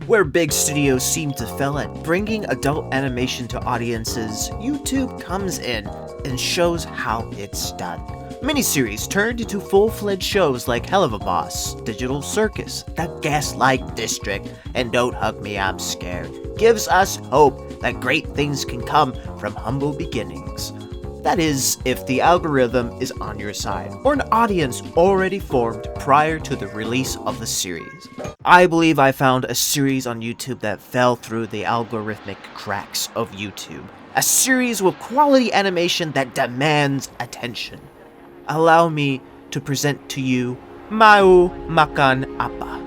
Where big studios seem to fail at bringing adult animation to audiences, YouTube comes in and shows how it's done. Miniseries turned into full-fledged shows like Hell of a Boss, Digital Circus, The Gaslight District, and Don't Hug Me, I'm Scared gives us hope that great things can come from humble beginnings. That is, if the algorithm is on your side, or an audience already formed prior to the release of the series. I believe I found a series on YouTube that fell through the algorithmic cracks of YouTube. A series with quality animation that demands attention. Allow me to present to you Mau Makan Apa,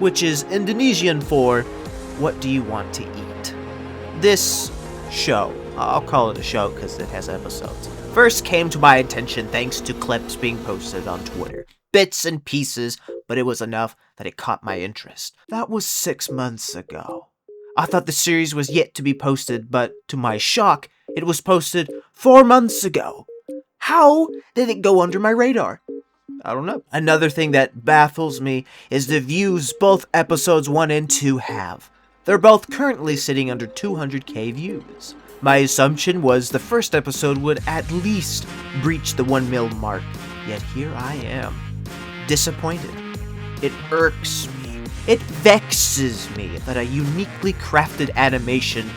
which is Indonesian for what do you want to eat? This show, I'll call it a show because it has episodes, first came to my attention thanks to clips being posted on Twitter. Bits and pieces, but it was enough that it caught my interest. That was 6 months ago. I thought the series was yet to be posted, but to my shock, it was posted 4 months ago. How did it go under my radar? I don't know. Another thing that baffles me is the views both episodes 1 and 2 have. They're both currently sitting under 200k views. My assumption was the first episode would at least breach the 1 mil mark, yet here I am. Disappointed. It irks me. It vexes me that a uniquely crafted animation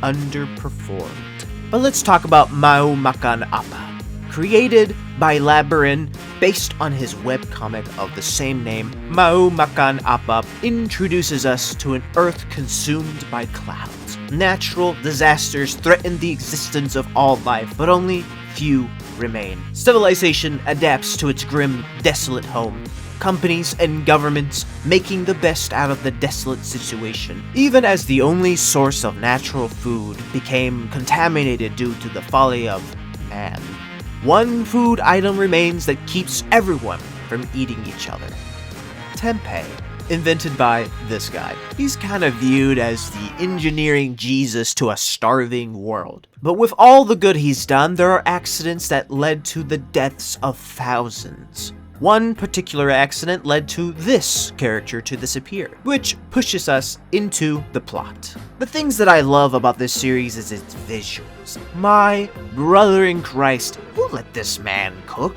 underperformed. But let's talk about Mau Makan Apa. Created by Labyrinth, based on his webcomic of the same name, Mau Makan Apa introduces us to an Earth consumed by clouds. Natural disasters threaten the existence of all life, but only few remain. Civilization adapts to its grim, desolate home. Companies and governments making the best out of the desolate situation, even as the only source of natural food became contaminated due to the folly of man. One food item remains that keeps everyone from eating each other. Tempeh, invented by this guy. He's kind of viewed as the engineering Jesus to a starving world. But with all the good he's done, there are accidents that led to the deaths of thousands. One particular accident led to this character to disappear, which pushes us into the plot. The things that I love about this series is its visuals. My brother in Christ, who let this man cook?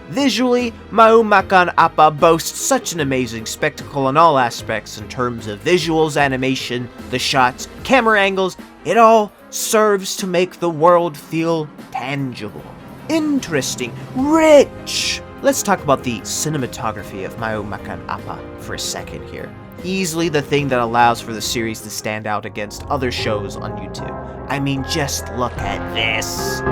Visually, Mau Makan Apa boasts such an amazing spectacle in all aspects in terms of visuals, animation, the shots, camera angles. It all serves to make the world feel tangible, interesting, rich. Let's talk about the cinematography of Mau Makan Apa for a second here. Easily the thing that allows for the series to stand out against other shows on YouTube. I mean, just look at this.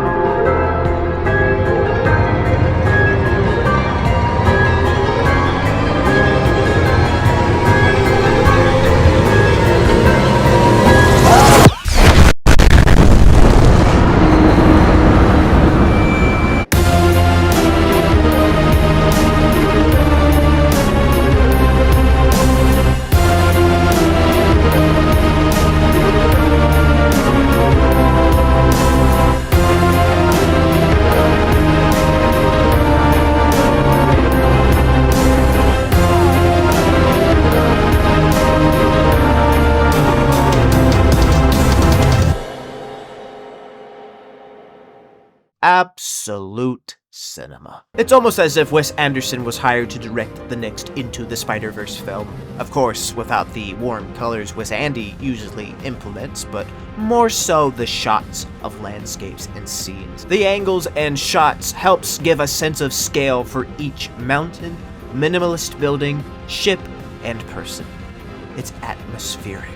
Absolute cinema. It's almost as if Wes Anderson was hired to direct the next Into the Spider-Verse film. Of course, without the warm colors Wes Andy usually implements, but more so the shots of landscapes and scenes. The angles and shots helps give a sense of scale for each mountain, minimalist building, ship, and person. It's atmospheric.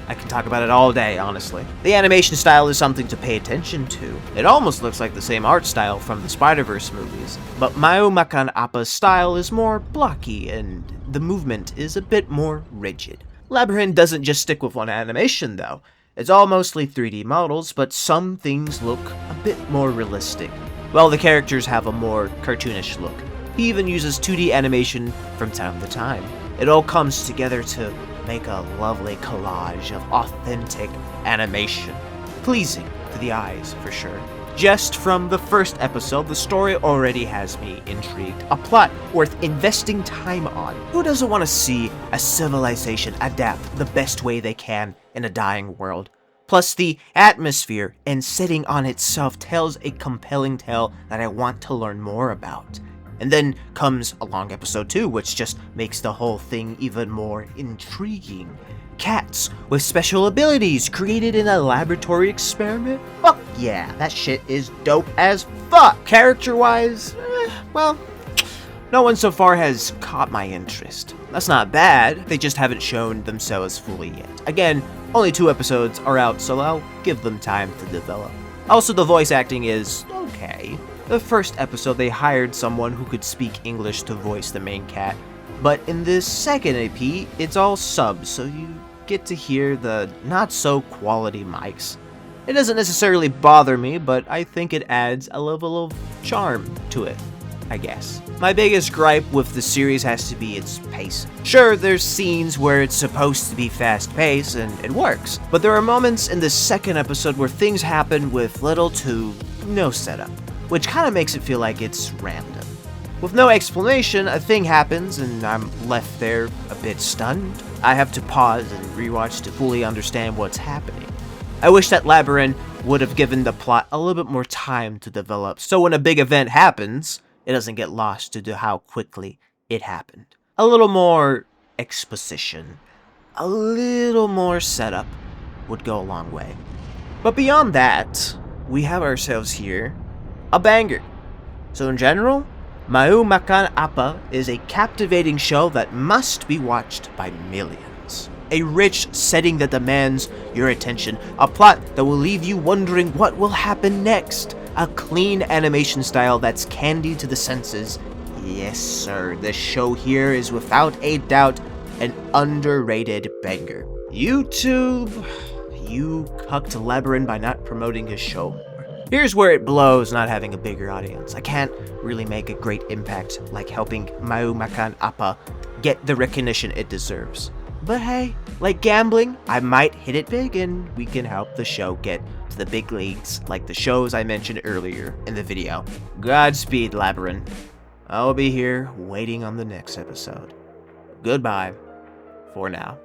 I can talk about it all day, honestly. The animation style is something to pay attention to. It almost looks like the same art style from the Spider-Verse movies. But Mau Makan Apa's style is more blocky, and the movement is a bit more rigid. Labyrinth doesn't just stick with one animation, though. It's all mostly 3D models, but some things look a bit more realistic, while the characters have a more cartoonish look. He even uses 2D animation from time to time. It all comes together to make a lovely collage of authentic animation. Pleasing to the eyes, for sure. Just from the first episode, the story already has me intrigued. A plot worth investing time on. Who doesn't want to see a civilization adapt the best way they can in a dying world? Plus, the atmosphere and setting on itself tells a compelling tale that I want to learn more about. And then comes along episode 2, which just makes the whole thing even more intriguing. Cats with special abilities created in a laboratory experiment? Fuck yeah, that shit is dope as fuck! Character-wise, well, no one so far has caught my interest. That's not bad, they just haven't shown themselves fully yet. Again, only 2 episodes are out, so I'll give them time to develop. Also, the voice acting is okay. The first episode, they hired someone who could speak English to voice the main cat, but in this second AP, it's all subs, so you get to hear the not-so-quality mics. It doesn't necessarily bother me, but I think it adds a level of charm to it, I guess. My biggest gripe with the series has to be its pace. Sure, there's scenes where it's supposed to be fast-paced, and it works, but there are moments in the second episode where things happen with little to no setup, which kind of makes it feel like it's random. With no explanation, a thing happens and I'm left there a bit stunned. I have to pause and rewatch to fully understand what's happening. I wish that Labyrinth would have given the plot a little bit more time to develop, so when a big event happens, it doesn't get lost due to how quickly it happened. A little more exposition, a little more setup would go a long way. But beyond that, we have ourselves here a banger. So in general, Mau Makan Apa is a captivating show that must be watched by millions. A rich setting that demands your attention, a plot that will leave you wondering what will happen next, a clean animation style that's candy to the senses. Yes sir, the show here is without a doubt an underrated banger. YouTube, you cucked Labyrinth by not promoting his show. Here's where it blows not having a bigger audience. I can't really make a great impact like helping Mau Makan Apa get the recognition it deserves. But hey, like gambling, I might hit it big and we can help the show get to the big leagues like the shows I mentioned earlier in the video. Godspeed, Labyrinth. I'll be here waiting on the next episode. Goodbye for now.